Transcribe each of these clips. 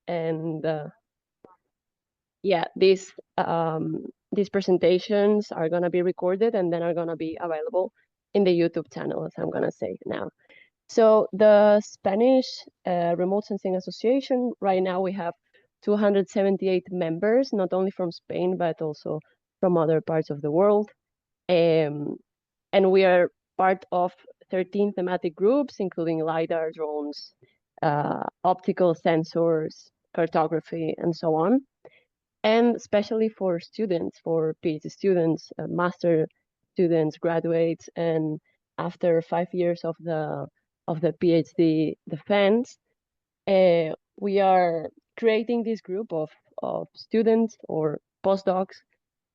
And yeah, these presentations are going to be recorded and then are going to be available in the YouTube channel, as I'm going to say now. So the Spanish Remote Sensing Association, right now we have 278 members, not only from Spain, but also from other parts of the world. And we are part of 13 thematic groups, including LiDAR, drones, optical sensors, cartography, and so on. And especially for students, for PhD students, master students, graduates, and after 5 years of the PhD defense, we are creating this group of students or postdocs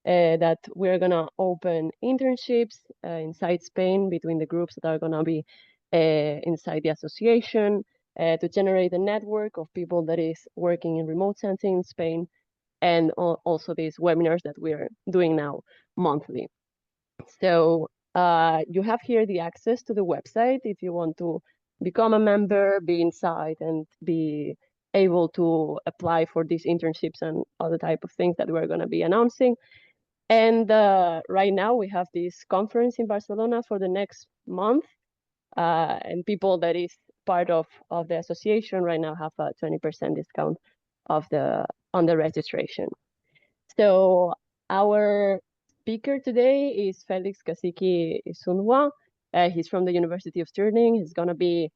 that we're gonna open internships inside Spain between the groups that are gonna be inside the association to generate a network of people that is working in remote sensing in Spain, and also these webinars that we're doing now monthly. So you have here the access to the website if you want to become a member, be inside, and be able to apply for these internships and other type of things that we're going to be announcing. And right now we have this conference in Barcelona for the next month, and people that is part of the association right now have a 20% discount on the registration. So our speaker today is Felix Kasiti Isundwa. He's from the University of Stirling. He's going to be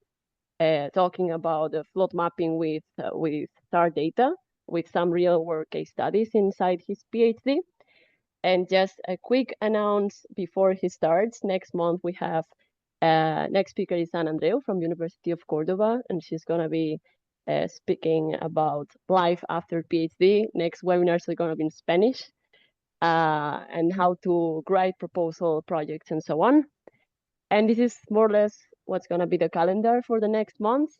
talking about flood mapping with SAR data, with some real world case studies inside his PhD. And just a quick announce before he starts, next month we have next speaker is Ana Andreu from University of Cordoba, and she's going to be speaking about life after PhD. Next webinars are going to be in Spanish, and how to write proposal projects and so on. And this is more or less what's going to be the calendar for the next month.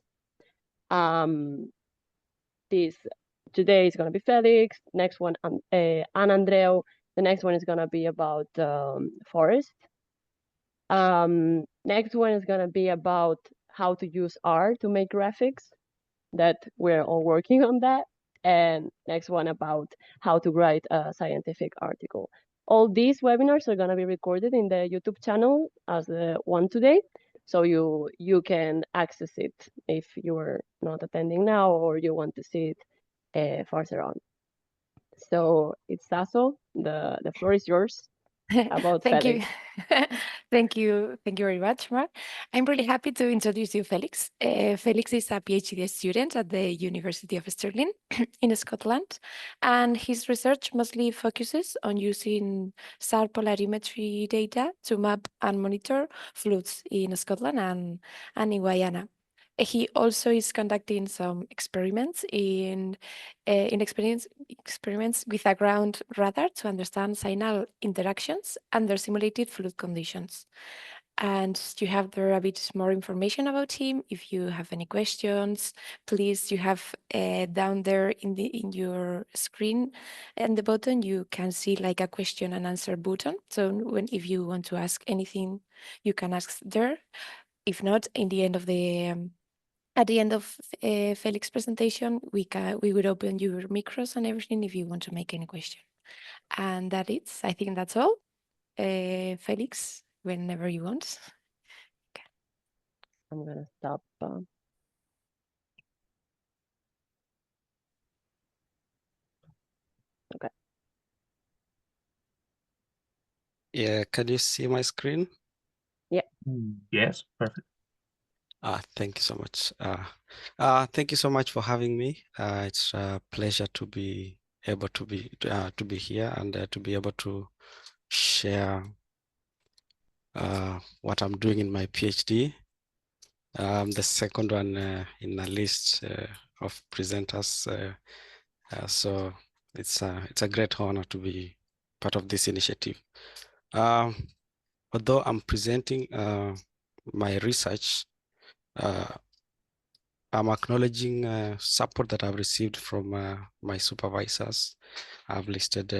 Today is going to be Felix, next one Ana Andreu, the next one is going to be about forest. Next one is going to be about how to use R to make graphics, that we're all working on that. And next one about how to write a scientific article. All these webinars are going to be recorded in the YouTube channel as the one today. So you can access it if you're not attending now or you want to see it further on. So it's Sasso, the floor is yours. About Thank Felix. you. Thank you very much, Mar. I'm really happy to introduce you, Felix. Felix is a PhD student at the University of Stirling in Scotland, and his research mostly focuses on using SAR polarimetry data to map and monitor floods in Scotland and in Guyana. He also is conducting some experiments experiments with a ground radar to understand signal interactions under simulated flood conditions. And you have there a bit more information about him. If you have any questions, please, you have down there in your screen and the button, you can see like a question and answer button. So if you want to ask anything, you can ask there. If not, at the end of Felix's presentation, we would open your micros and everything if you want to make any question. And I think that's all. Felix, whenever you want. Okay. I'm gonna stop. Okay. Yeah, can you see my screen? Yeah. Yes, perfect. Thank you so much. Thank you so much for having me. It's a pleasure to be able to be here and to be able to share what I'm doing in my PhD. The second one in a list of presenters. So it's a great honor to be part of this initiative. Although I'm presenting my research, I'm acknowledging support that I've received from my supervisors. I've listed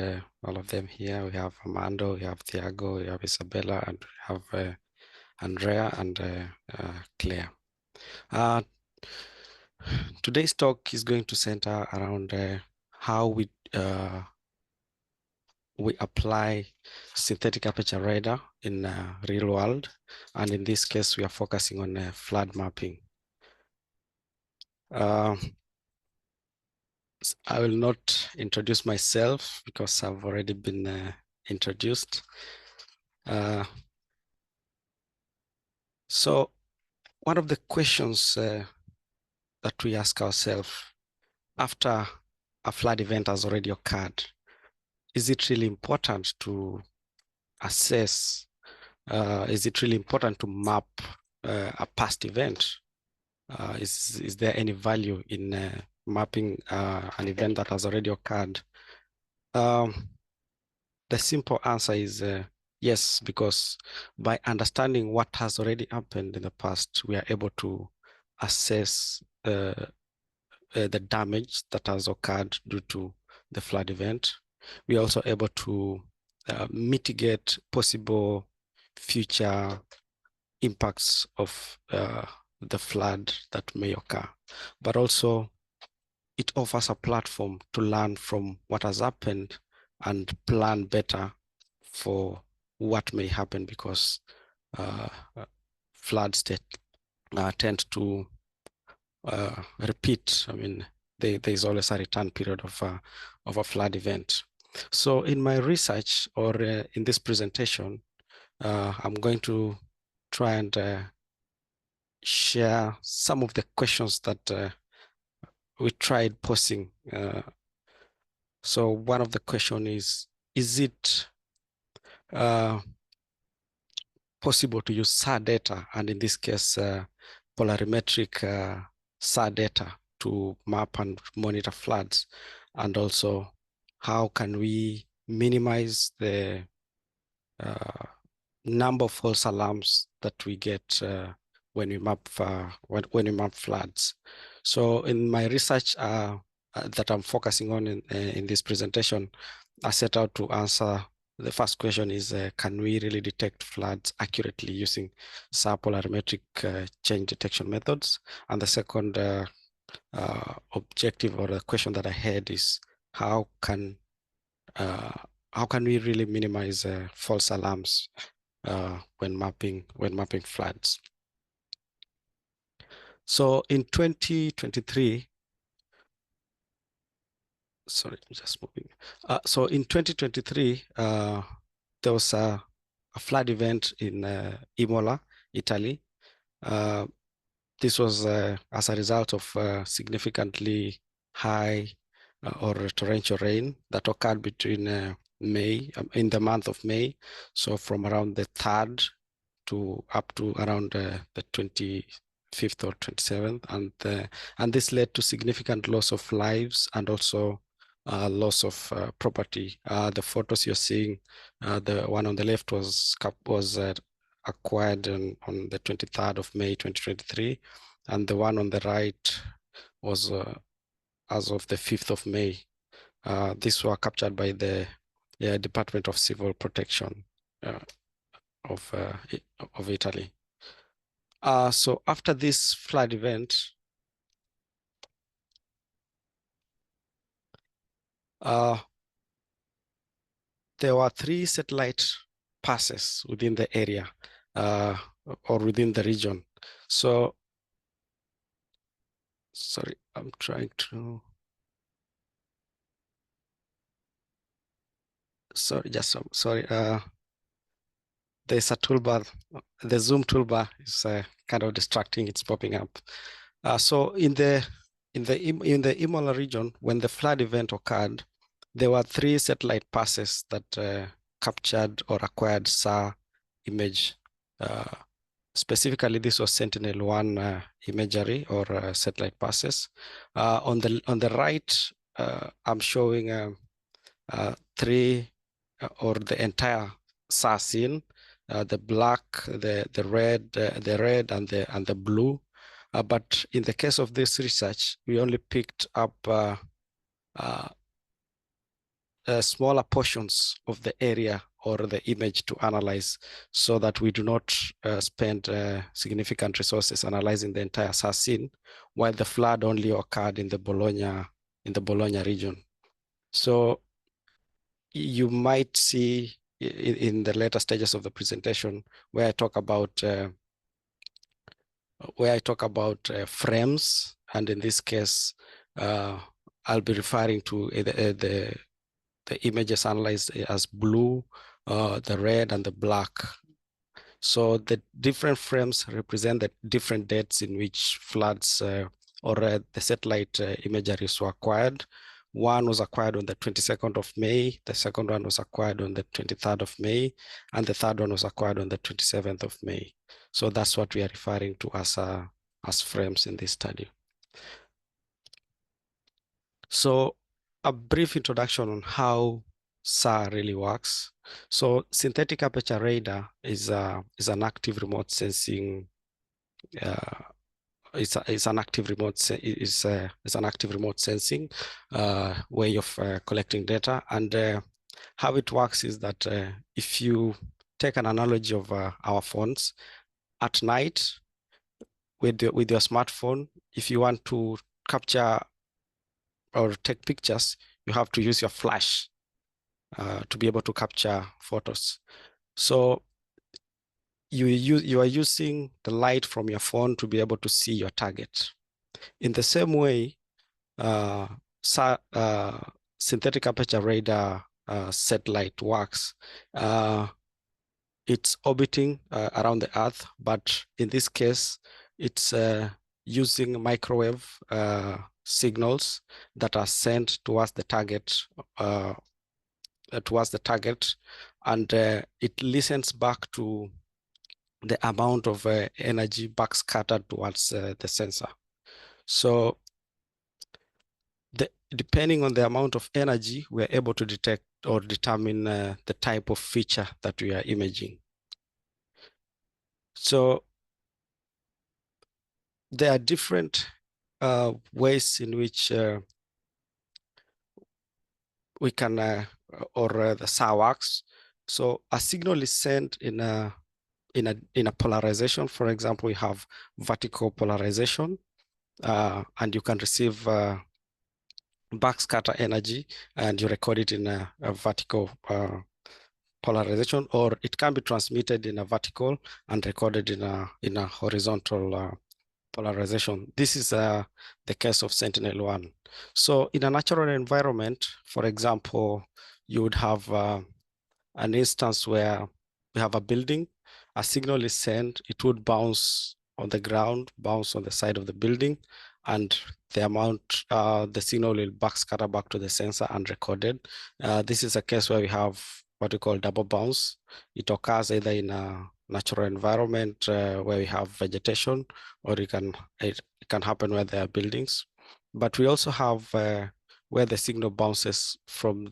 all of them here. We have Armando, we have Thiago, we have Isabella, and we have Andrea and Claire. Today's talk is going to center around how we apply synthetic aperture radar in real world, and in this case we are focusing on flood mapping. I will not introduce myself because I've already been introduced. So one of the questions that we ask ourselves after a flood event has already occurred, is it really important to assess, is it really important to map a past event? Is there any value in mapping an event that has already occurred? The simple answer is yes, because by understanding what has already happened in the past, we are able to assess the damage that has occurred due to the flood event. We are also able to mitigate possible future impacts of the flood that may occur. But also it offers a platform to learn from what has happened and plan better for what may happen, because floods tend to repeat. I mean, there's always a return period of a flood event. So in my research, or in this presentation, I'm going to try and share some of the questions that we tried posing. So one of the question is it possible to use SAR data, and in this case, polarimetric SAR data, to map and monitor floods? And also, how can we minimize the number of false alarms that we get when we map floods? So in my research that I'm focusing on in this presentation, I set out to answer the first question is, can we really detect floods accurately using SAR polarimetric change detection methods? And the second objective, or the question that I had, is how can we really minimize false alarms when mapping floods? So in 2023, sorry, just moving. So in 2023, there was a flood event in Imola, Italy. This was as a result of significantly high or torrential rain that occurred between May, in the month of May. So from around the 3rd to up to around the 25th or 27th, and this led to significant loss of lives and also loss of property. The photos you're seeing, the one on the left was acquired on the 23rd of May 2023, and the one on the right was as of the 5th of May. These were captured by the Department of Civil Protection of Italy. So after this flood event, there were 3 satellite passes within the area or within the region. So, sorry, I'm trying to, sorry, there's a toolbar, the Zoom toolbar is kind of distracting, it's popping up. So in the Imola region, when the flood event occurred, there were 3 satellite passes that captured or acquired SAR image. Specifically, this was Sentinel-1 imagery or satellite passes. On the right, I'm showing 3 or the entire SAR scene: the black, the red, and the blue. But in the case of this research, we only picked up smaller portions of the area or the image to analyze, so that we do not spend significant resources analyzing the entire SAR scene, while the flood only occurred in the Bologna region. So you might see in the later stages of the presentation where I talk about frames, and in this case, I'll be referring to the images analyzed as blue, the red, and the black. So the different frames represent the different dates in which floods or the satellite imageries were acquired. One was acquired on the 22nd of May, the second one was acquired on the 23rd of May, and the third one was acquired on the 27th of May. So that's what we are referring to as frames in this study. So a brief introduction on how SAR really works. So synthetic aperture radar is an active remote sensing. It's an active remote sensing way of collecting data. And how it works is that if you take an analogy of our phones, at night with your smartphone, if you want to capture or take pictures, you have to use your flash to be able to capture photos. So you are using the light from your phone to be able to see your target. In the same way, synthetic aperture radar satellite works. It's orbiting around the Earth, but in this case, it's using microwave signals that are sent towards the target, and it listens back to the amount of energy backscattered towards the sensor. So depending on the amount of energy, we're able to detect or determine the type of feature that we are imaging. So there are different ways in which we can, the SAR works. So a signal is sent in a polarization. For example, we have vertical polarization, and you can receive backscatter energy, and you record it in a vertical polarization, or it can be transmitted in a vertical and recorded in a horizontal polarization. This is the case of Sentinel-1. So in a natural environment, for example, you would have an instance where we have a building, a signal is sent, it would bounce on the ground, bounce on the side of the building, and the signal will backscatter back to the sensor and recorded. This is a case where we have what we call double bounce. It occurs either in a natural environment where we have vegetation, or it can happen where there are buildings. But we also have where the signal bounces from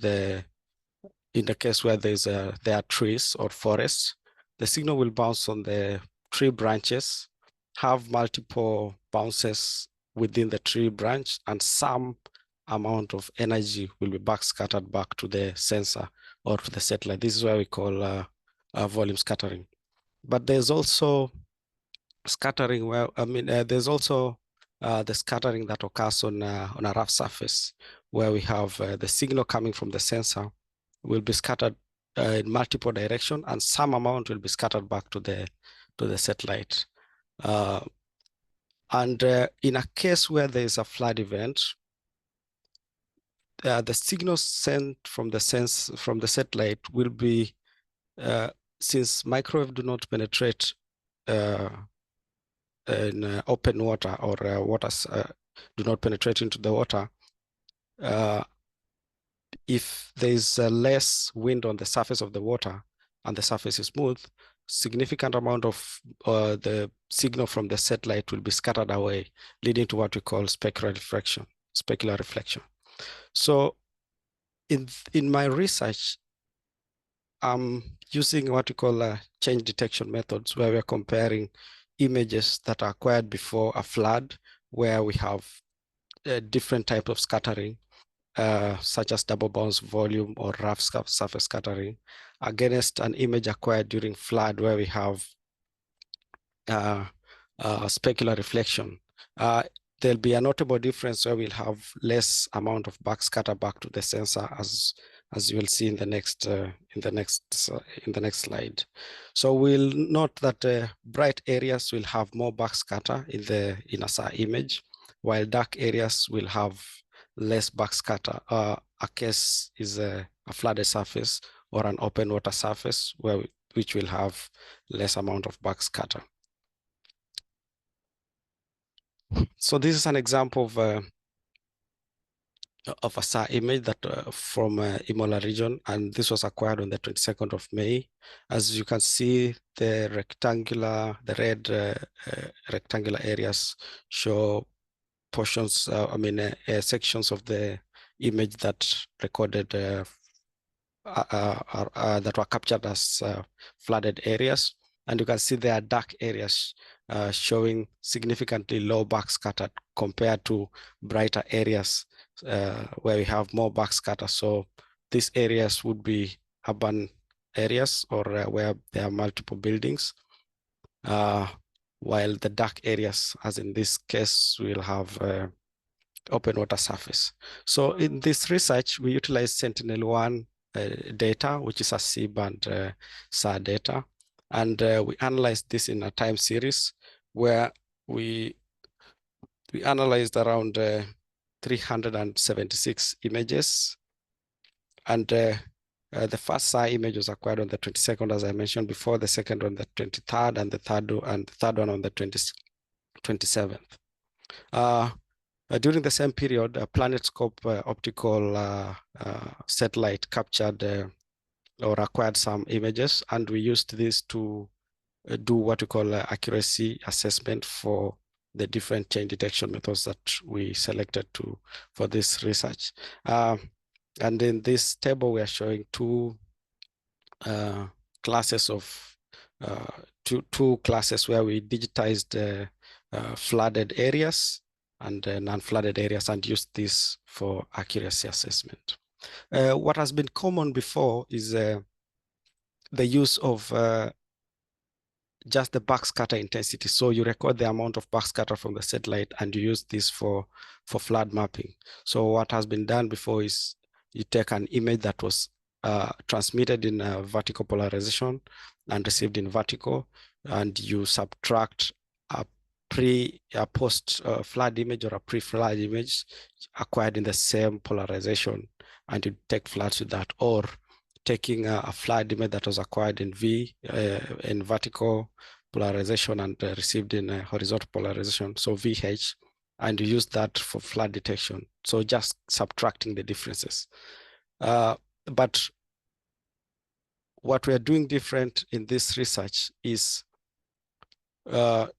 in the case where there are trees or forests, the signal will bounce on the tree branches, have multiple bounces within the tree branch, and some amount of energy will be backscattered back to the sensor or to the satellite. This is what we call volume scattering. But there's also scattering there's also the scattering that occurs on a rough surface, where we have the signal coming from the sensor will be scattered in multiple directions, and some amount will be scattered back to the satellite. And in a case where there is a flood event, the signals sent from the satellite will be, since microwave do not penetrate in open water, or waters do not penetrate into the water, if there's less wind on the surface of the water and the surface is smooth, significant amount of the signal from the satellite will be scattered away, leading to what we call specular reflection. So in my research, I'm using what we call change detection methods, where we're comparing images that are acquired before a flood, where we have different types of scattering, such as double bounce volume or rough surface scattering, against an image acquired during flood where we have specular reflection. There'll be a notable difference where we'll have less amount of backscatter back to the sensor, as you will see in the next slide. So we'll note that bright areas will have more backscatter in a SAR image, while dark areas will have less backscatter. A case is a flooded surface or an open water surface which will have less amount of backscatter. So this is an example of a SAR image that from Imola region, and this was acquired on the 22nd of May. As you can see, the red rectangular areas show portions, sections of the image that recorded that were captured as flooded areas. And you can see there are dark areas showing significantly low backscatter compared to brighter areas where we have more backscatter. So these areas would be urban areas or where there are multiple buildings, while the dark areas, as in this case, will have open water surface. So in this research, we utilize Sentinel-1 data, which is a C-band SAR data. And we analyzed this in a time series where we analyzed around 376 images. And the first SAR image was acquired on the 22nd, as I mentioned before, the second on the 23rd, and the third one on the 27th. During the same period, a PlanetScope optical satellite captured or acquired some images, and we used this to do what we call accuracy assessment for the different change detection methods that we selected for this research. And in this table, we are showing two classes of two classes where we digitized flooded areas and non-flooded areas and used this for accuracy assessment. What has been common before is the use of just the backscatter intensity. So you record the amount of backscatter from the satellite and you use this for flood mapping. So what has been done before is you take an image that was transmitted in vertical polarization and received in vertical, and you subtract a post flood image or a pre-flood image acquired in the same polarization, and you take floods with that, or taking a flood image that was acquired in in vertical polarization and received in horizontal polarization, so VH, and you use that for flood detection. So just subtracting the differences. But what we are doing different in this research is to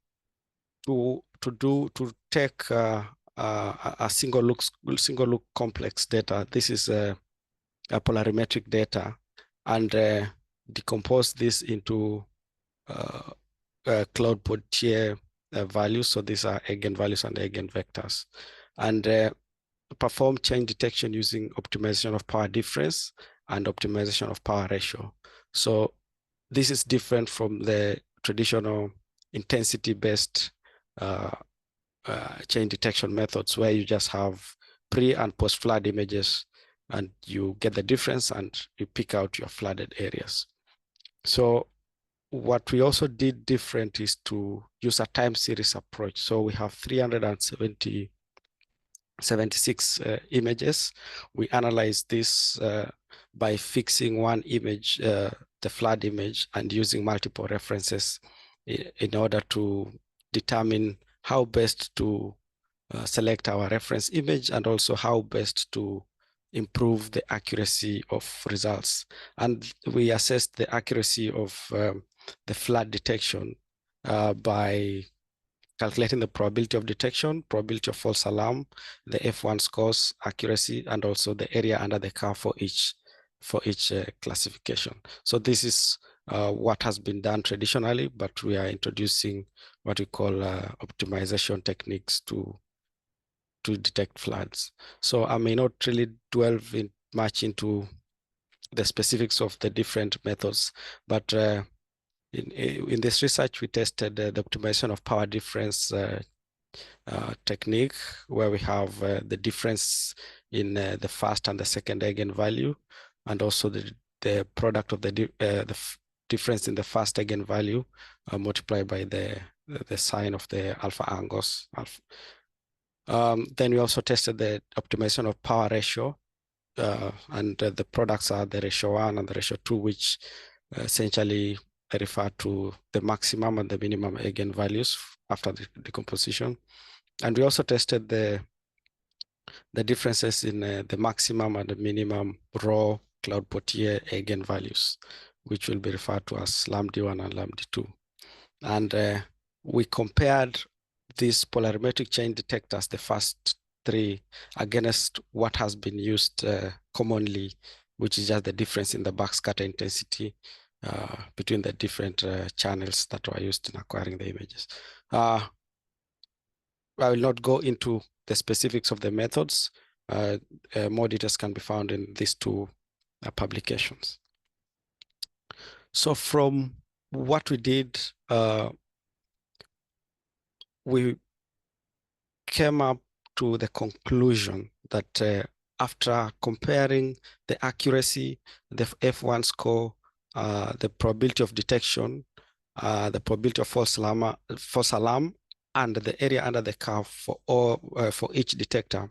take a single look complex data. This is a polarimetric data, and decompose this into Claude Portier values. So these are eigenvalues and eigenvectors, and perform change detection using optimization of power difference and optimization of power ratio. So this is different from the traditional intensity-based change detection methods where you just have pre and post flood images and you get the difference and you pick out your flooded areas. So what we also did different is to use a time series approach. So we have 376 images. We analyze this by fixing one image, the flood image, and using multiple references in order to determine how best to select our reference image and also how best to improve the accuracy of results. And we assessed the accuracy of the flood detection by calculating the probability of detection, probability of false alarm, the F1 scores, accuracy, and also the area under the curve for each classification. So this is what has been done traditionally, but we are introducing what we call optimization techniques to to detect floods. So I may not really delve much into the specifics of the different methods, but in this research, we tested the optimization of power difference technique, where we have the difference in the first and the second eigenvalue, and also the product of the difference in the first eigenvalue multiplied by the sine of the alpha angles. Then we also tested the optimization of power ratio, and the products are the ratio 1 and the ratio 2, which essentially refer to the maximum and the minimum eigenvalues after the decomposition. And we also tested the differences in the maximum and the minimum raw Claude-Portier eigenvalues, which will be referred to as lambda1 and lambda2. And we compared these polarimetric change detectors, the first 3, against what has been used commonly, which is just the difference in the backscatter intensity between the different channels that were used in acquiring the images. I will not go into the specifics of the methods. More details can be found in these 2 publications. So from what we did, we came up to the conclusion that after comparing the accuracy, the F1 score, the probability of detection, the probability of false alarm, and the area under the curve for each detector.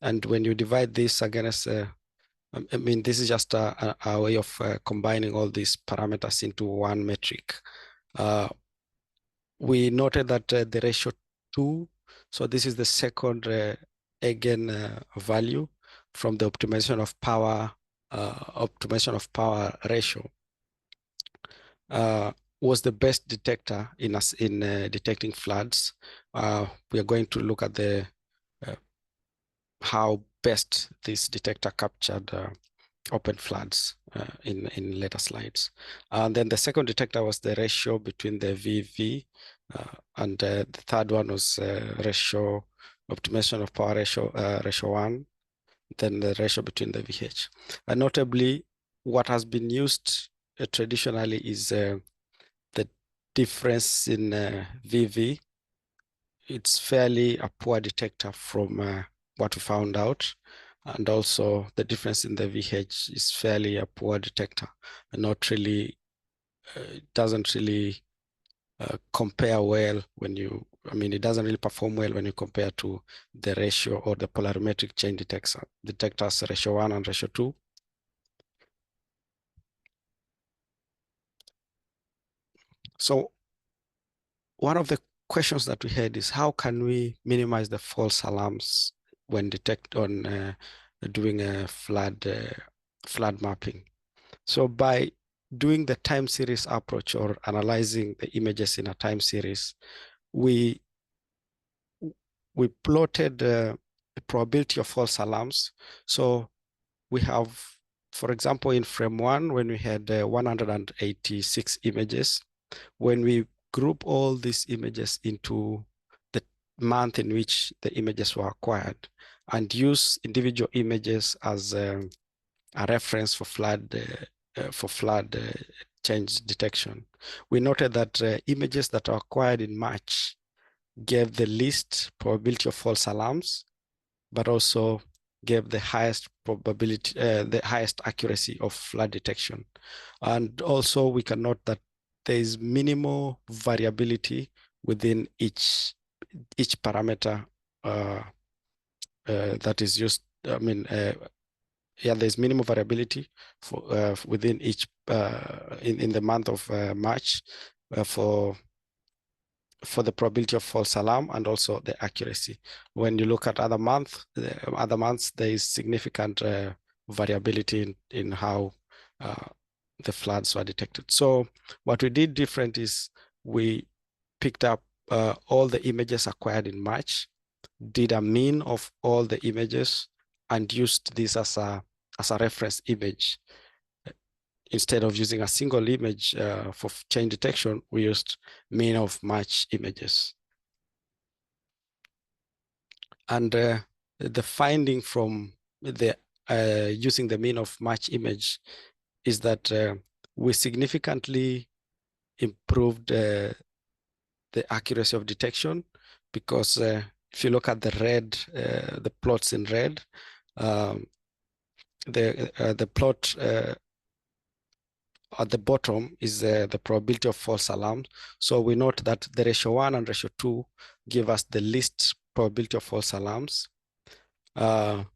And when you divide this against, I mean, this is just a way of combining all these parameters into one metric. We noted that the ratio 2, so this is the second eigen value from the optimization of power ratio, was the best detector in detecting floods. We are going to look at the how best this detector captured open floods in later slides. And then the second detector was the ratio between the VV, and the third one was ratio optimization of power ratio, ratio 1, then the ratio between the VH. And notably, what has been used traditionally is the difference in VV. It's fairly a poor detector from what we found out. And also the difference in the VH is fairly a poor detector, and not really, it doesn't really compare well when you, I mean, it doesn't really perform well when you compare to the ratio or the polarimetric change detectors ratio 1 and ratio 2. So one of the questions that we had is, how can we minimize the false alarms when doing a flood mapping? So by doing the time series approach, or analyzing the images in a time series, we plotted the probability of false alarms. So we have, for example, in frame 1, when we had 186 images, when we group all these images into the month in which the images were acquired, and use individual images as a reference for flood change detection, we noted that images that are acquired in March gave the least probability of false alarms, but also gave the highest probability, the highest accuracy of flood detection. And also we can note that there is minimal variability within each parameter that is used. I mean, yeah, there's minimal variability for within each in the month of March for the probability of false alarm, and also the accuracy. When you look at other months, there is significant variability in how the floods were detected. So what we did different is we picked up all the images acquired in March, did a mean of all the images, and used this as a reference image. Instead of using a single image for change detection, we used mean of March images. And the finding from the using the mean of match image is that we significantly improved the accuracy of detection, because if you look at the red, the plots in red, the plot at the bottom is the probability of false alarms. So we note that the ratio 1 and ratio 2 give us the least probability of false alarms. And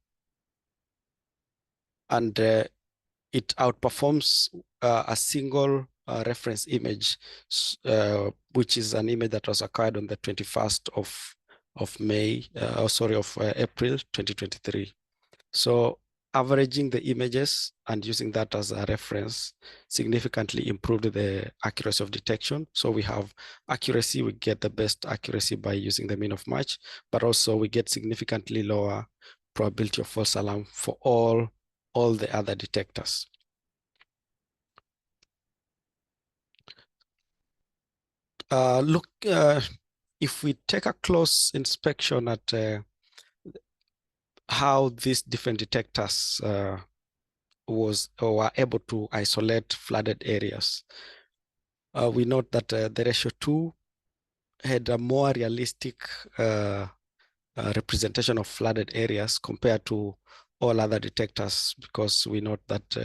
it outperforms a single reference image, which is an image that was acquired on the 21st of April 2023. So averaging the images and using that as a reference significantly improved the accuracy of detection. So we have accuracy, we get the best accuracy by using the mean of match, but also we get significantly lower probability of false alarm for all the other detectors. Look, if we take a close inspection at how these different detectors were able to isolate flooded areas, we note that the ratio 2 had a more realistic representation of flooded areas compared to all other detectors, because we note that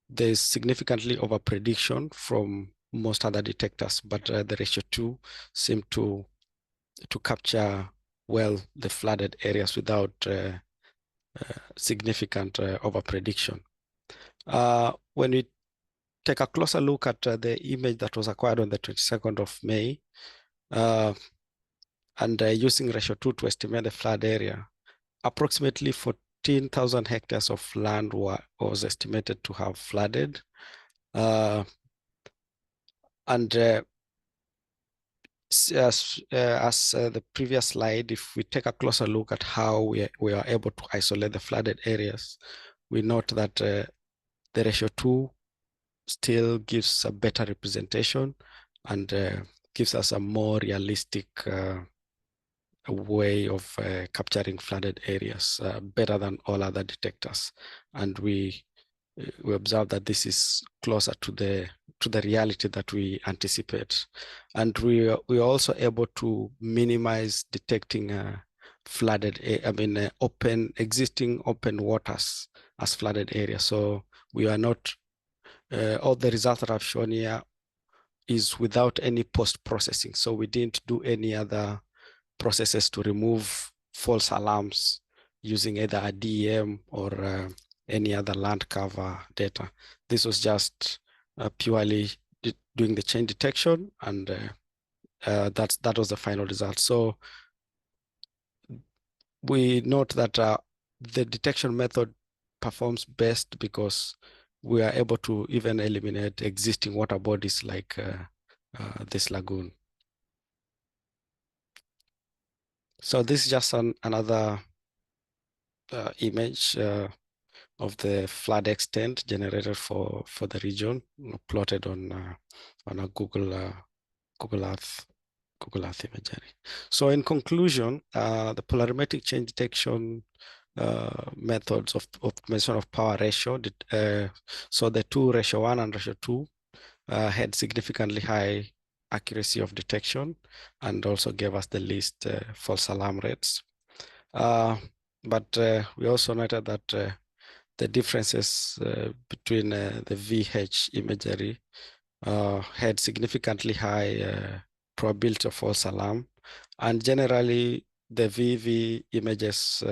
there's significantly over prediction from most other detectors, but the ratio 2 seemed to capture well the flooded areas without significant over prediction. When we take a closer look at the image that was acquired on the 22nd of May, and using ratio 2 to estimate the flood area, approximately 14,000 hectares of land was estimated to have flooded. And as the previous slide, if we take a closer look at how we are able to isolate the flooded areas, we note that the ratio 2 still gives a better representation and gives us a more realistic way of capturing flooded areas, better than all other detectors. And we observe that this is closer to the reality that we anticipate. And we are also able to minimize detecting flooded, existing open waters as flooded areas. So we are not, all the results that I've shown here is without any post-processing. So we didn't do any other processes to remove false alarms using either a DEM or any other land cover data. This was just purely doing the change detection, and that was the final result. So we note that the detection method performs best because we are able to even eliminate existing water bodies like this lagoon. So this is just another image of the flood extent generated for the region, plotted on a Google Earth imagery. So in conclusion, the polarimetric change detection methods of measure of power ratio, so the two ratio 1 and ratio 2 had significantly high accuracy of detection and also gave us the least false alarm rates. But we also noted that the differences between the VH imagery had significantly high probability of false alarm, and generally the VV images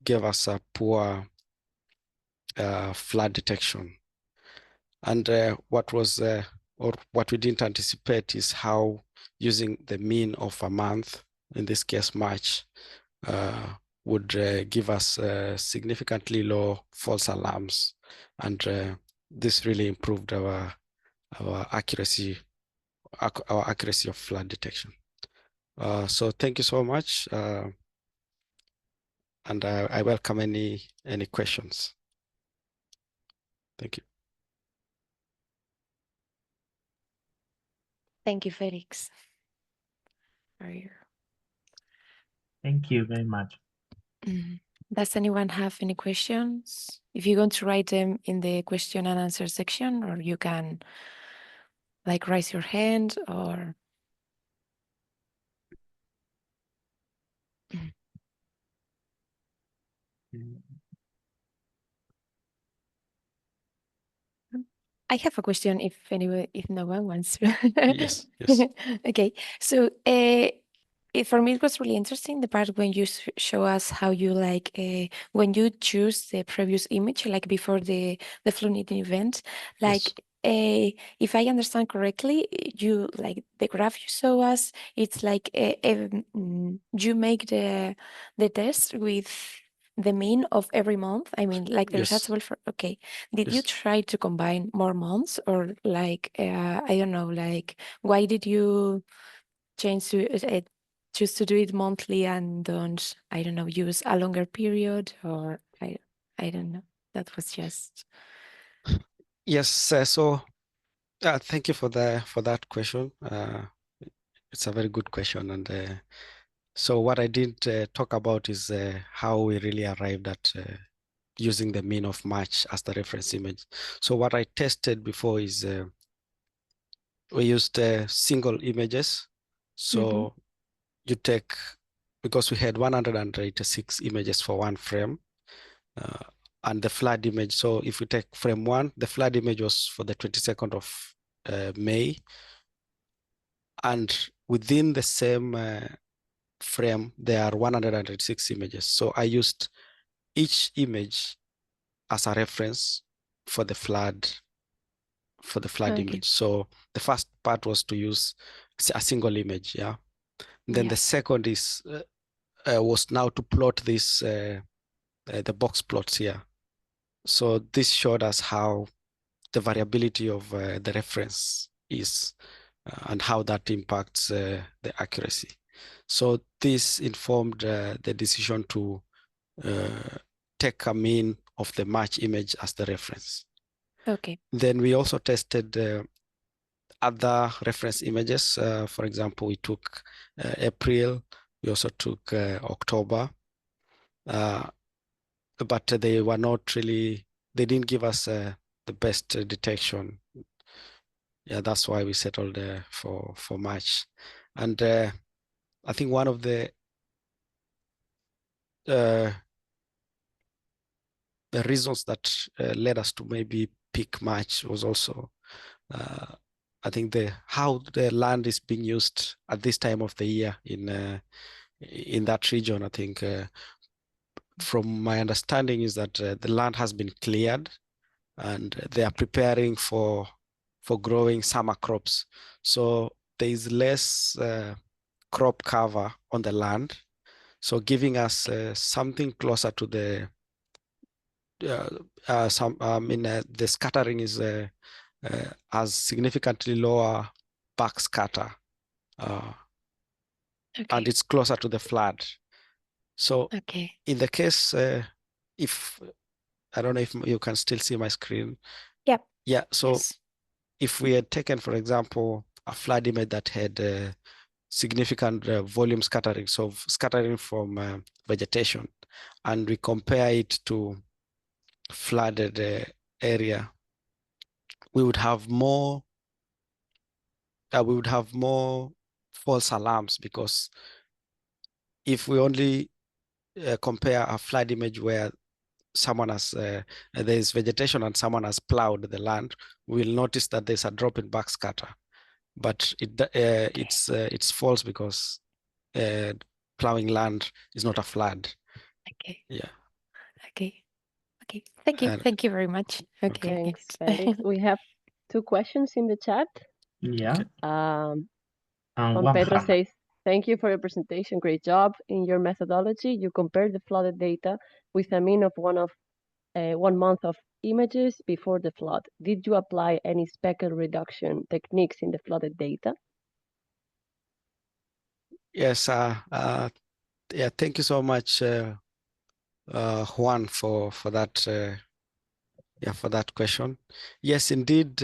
gave us a poor flood detection. And what we didn't anticipate is how using the mean of a month, in this case March, would give us significantly low false alarms, and this really improved our accuracy of flood detection. So thank you so much, and I welcome any questions. Thank you. Thank you, Felix. Thank you very much. Does anyone have any questions? If you want to write them in the question and answer section, or you can like raise your hand or. I have a question if no one wants to. Yes, yes. Okay, so for me it was really interesting the part when you show us how you like when you choose the previous image like before the flood event, like Yes. if I understand correctly, you like the graph you show us, it's like you make the test with the mean of every month. I mean, like the results Yes. for okay. Did you Yes. try to combine more months or like I don't know, like why did you change to choose to do it monthly and don't, I don't know, use a longer period, or I don't know. That was just Yes. So thank you for that question. It's a very good question, and so what I didn't talk about is how we really arrived at using the mean of March as the reference image. So what I tested before is we used single images. So you take, because we had 186 images for one frame, and the flood image. So if we take frame 1, the flood image was for the 22nd of May. And within the same frame, there are 186 images. So I used each image as a reference for the flood okay. image. So the first part was to use a single image, yeah. And then the second is was now to plot this the box plots here. So this showed us how the variability of the reference is and how that impacts the accuracy. So this informed the decision to take a mean of the March image as the reference. Okay. Then we also tested other reference images. For example, we took April, we also took October, but they were not really, they didn't give us the best detection. Yeah, that's why we settled for March. And I think one of the reasons that led us to maybe pick March was also I think how the land is being used at this time of the year in that region. I think from my understanding is that the land has been cleared and they are preparing for growing summer crops. So there is less crop cover on the land, so giving us something closer to the the scattering is has significantly lower back scatter, and it's closer to the flood. So in the case, if I don't know if you can still see my screen. Yep. Yeah. So if we had taken, for example, a flood image that had significant volume scattering, so scattering from vegetation, and we compare it to flooded area, we would have more false alarms, because if we only compare a flood image where someone has there's vegetation and someone has plowed the land, we'll notice that there's a drop in backscatter, but it's false because plowing land is not a flood. Okay. Yeah. Okay. Okay. Thank you very much. Okay. Thanks, Felix. We have 2 questions in the chat. Yeah. Juan Pedro says, thank you for your presentation. Great job. In your methodology, you compared the flooded data with a mean of 1 month of images before the flood. Did you apply any speckle reduction techniques in the flooded data? Yes. Yeah. Thank you so much, Juan, for that. For that question. Yes, indeed.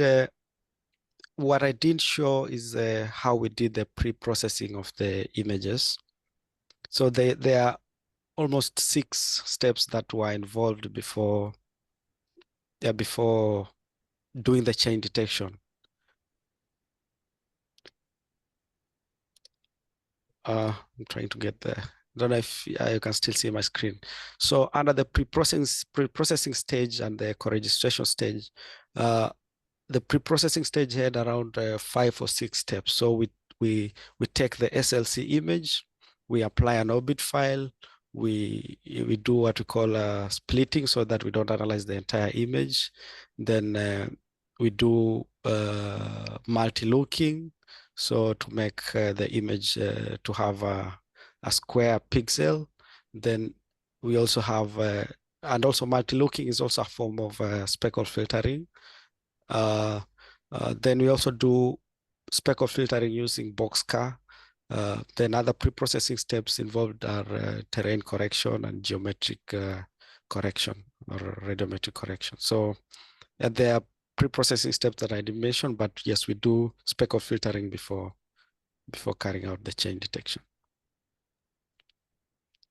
What I didn't show is how we did the pre-processing of the images. So there are almost 6 steps that were involved before doing the change detection. I'm trying to get there. I don't know if you can still see my screen. So under the pre-processing stage and the co-registration stage, the pre-processing stage had around 5 or 6 steps. So we take the SLC image, we apply an orbit file, we do what we call splitting so that we don't analyze the entire image. Then we do multi-looking, so to make the image to have a square pixel. Then we also have, and also multi-looking is also a form of speckle filtering. Then we also do speckle filtering using boxcar. Then other pre-processing steps involved are terrain correction and geometric correction or radiometric correction. So there are pre-processing steps that I didn't mention, but yes, we do speckle filtering before carrying out the change detection.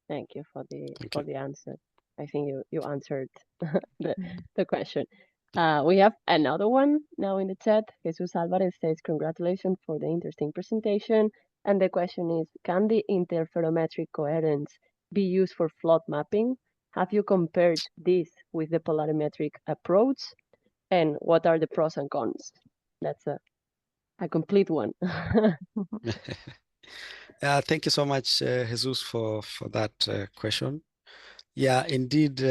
Thank you for the answer. I think you answered the question. We have another one now in the chat. Jesus Alvarez says, congratulations for the interesting presentation. And the question is, can the interferometric coherence be used for flood mapping? Have you compared this with the polarimetric approach? And what are the pros and cons? That's a complete one. Thank you so much, Jesus, for that question. Yeah, indeed.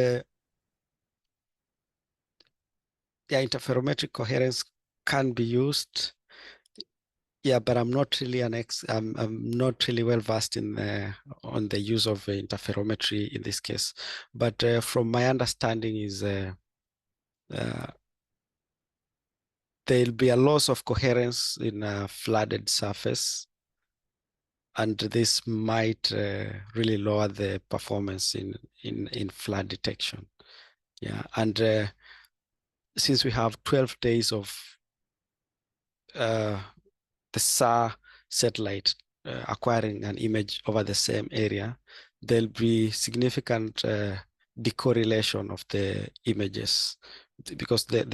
Interferometric coherence can be used. Yeah, but I'm not really I'm not really well versed in on the use of interferometry in this case. But from my understanding is there'll be a loss of coherence in a flooded surface, and this might really lower the performance in flood detection. Yeah, and since we have 12 days of the SAR satellite acquiring an image over the same area, there'll be significant decorrelation of the images, because there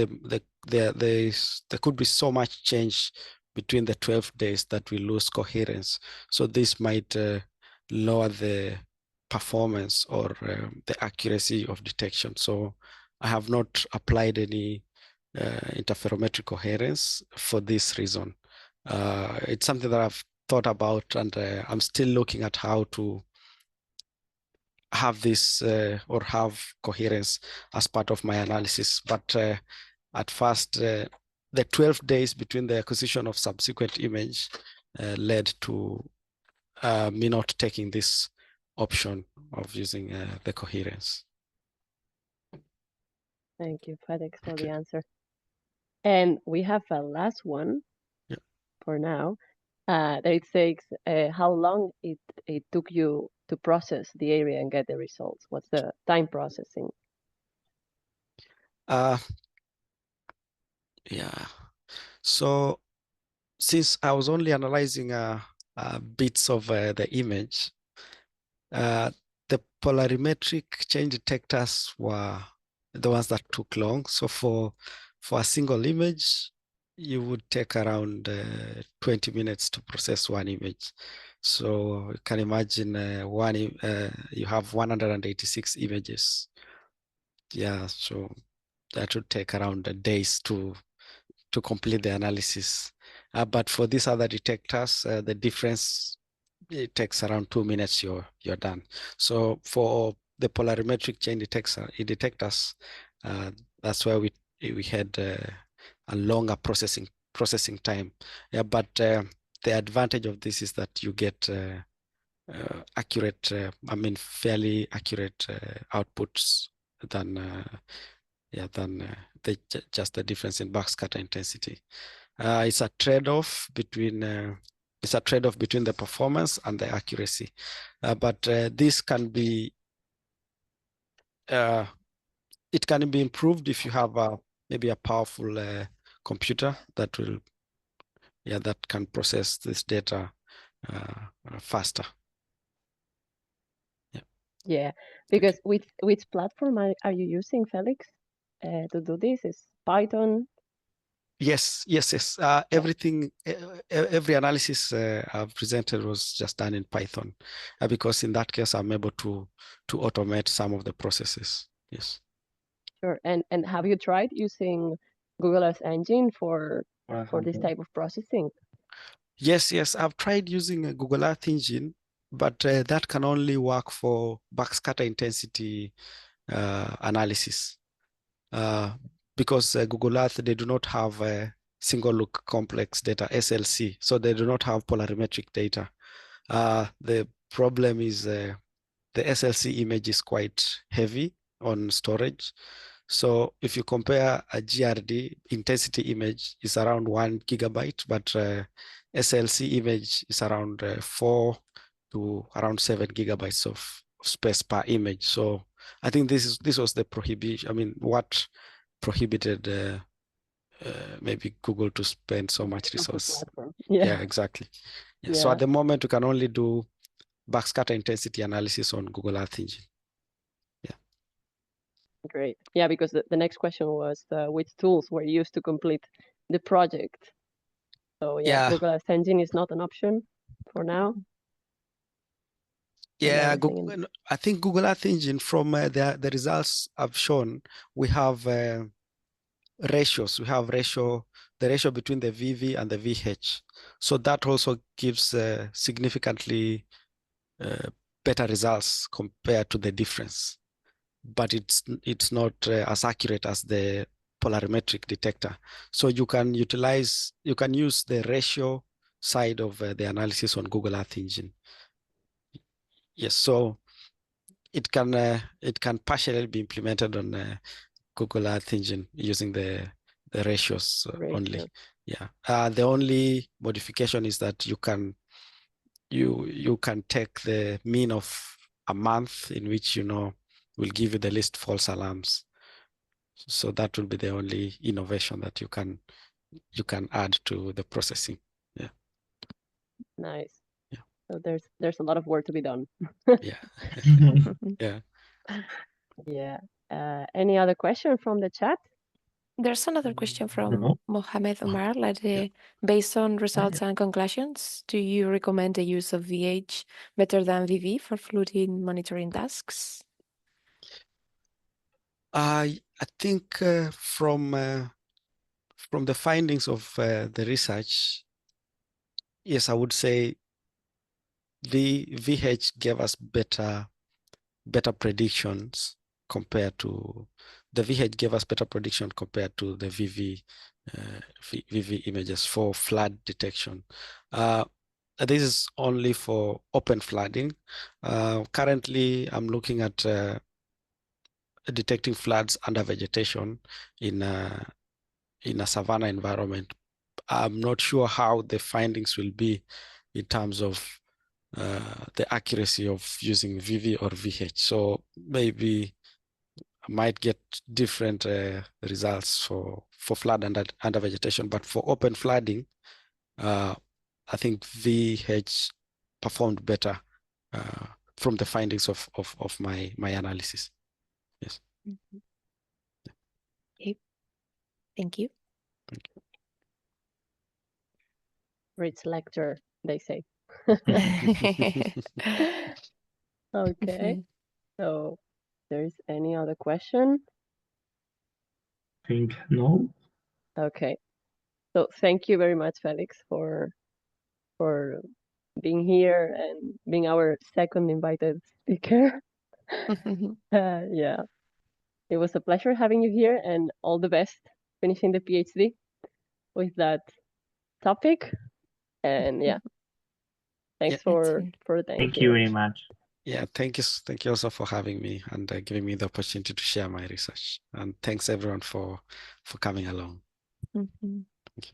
could be so much change between the 12 days that we lose coherence. So this might lower the performance or the accuracy of detection. So I have not applied any interferometric coherence for this reason. It's something that I've thought about, and I'm still looking at how to have this or have coherence as part of my analysis. But at first, the 12 days between the acquisition of subsequent image led to me not taking this option of using the coherence. Thank you, Felix, for the answer. And we have a last one for now. That it takes how long it took you to process the area and get the results. What's the time processing? Yeah. So since I was only analyzing bits of the image, the polarimetric change detectors were the ones that took long. So for a single image, you would take around 20 minutes to process one image. So you can imagine you have 186 images. Yeah, so that would take around days to complete the analysis. But for these other detectors, the difference, it takes around 2 minutes, you're done. So for the polarimetric chain detectors, that's where we had a longer processing time. Yeah, but the advantage of this is that you get accurate, fairly accurate outputs than just the difference in backscatter intensity. It's a trade-off between the performance and the accuracy, but this can be it can be improved if you have maybe a powerful computer that can process this data faster. Yeah, because which platform are you using, Felix, to do this? Is Python? Yes. Everything, every analysis I've presented was just done in Python, because in that case, I'm able to automate some of the processes. Yes. Sure. And have you tried using Google Earth Engine for this type of processing? Yes. I've tried using a Google Earth Engine, but that can only work for backscatter intensity analysis. Because Google Earth, they do not have a single look complex data, SLC, so they do not have polarimetric data. The problem is the SLC image is quite heavy on storage. So if you compare a GRD intensity image is around 1 gigabyte, but SLC image is around 4 to around 7 gigabytes of space per image. So I think this was the prohibition. I mean, what prohibited maybe Google to spend so much resource. Yeah, exactly. Yeah. So at the moment, we can only do backscatter intensity analysis on Google Earth Engine. Yeah. Great. Yeah, because the next question was which tools were used to complete the project. So yeah, Google Earth Engine is not an option for now. Yeah, I think Google Earth Engine, from the results I've shown, we have ratios. We have the ratio between the VV and the VH. So that also gives significantly better results compared to the difference. But it's not as accurate as the polarimetric detector. So you can use the ratio side of the analysis on Google Earth Engine. Yes, so it can partially be implemented on Google Earth Engine using the ratios only. Yeah. The only modification is that you can take the mean of a month in which will give you the least false alarms. So that will be the only innovation that you can add to the processing. Yeah. Nice. Yeah. So there's a lot of work to be done. Yeah. Yeah. Yeah. Any other question from the chat? There's another question from Mohamed Omar. Based on results and conclusions, do you recommend the use of VH better than VV for flooding monitoring tasks? I think from the findings of the research, yes, I would say the VH gave us better predictions compared to the VH gave us better prediction compared to the VV images for flood detection. This is only for open flooding. Currently, I'm looking at detecting floods under vegetation in a savanna environment. I'm not sure how the findings will be in terms of the accuracy of using VV or VH. So maybe I might get different results for flood under vegetation, but for open flooding, I think VH performed better from the findings of my analysis. Yes. Okay. Thank you. Rich lecture, they say. Okay. So there's any other question? I think no. Okay. So thank you very much, Felix, for being here and being our second invited speaker. Yeah, it was a pleasure having you here, and all the best finishing the PhD with that topic. And yeah, thanks for Thank you very much. Yeah, thank you also for having me and giving me the opportunity to share my research. And thanks everyone for coming along.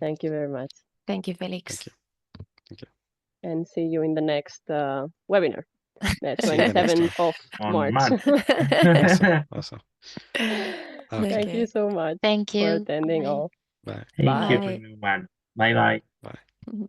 Thank you very much. Thank you, Felix. Thank you. Thank you. And see you in the next webinar, the 27th of March. Awesome. Okay. Thank you so much. Thank you for attending all. Bye. Thank you, everyone. Bye-bye. Bye.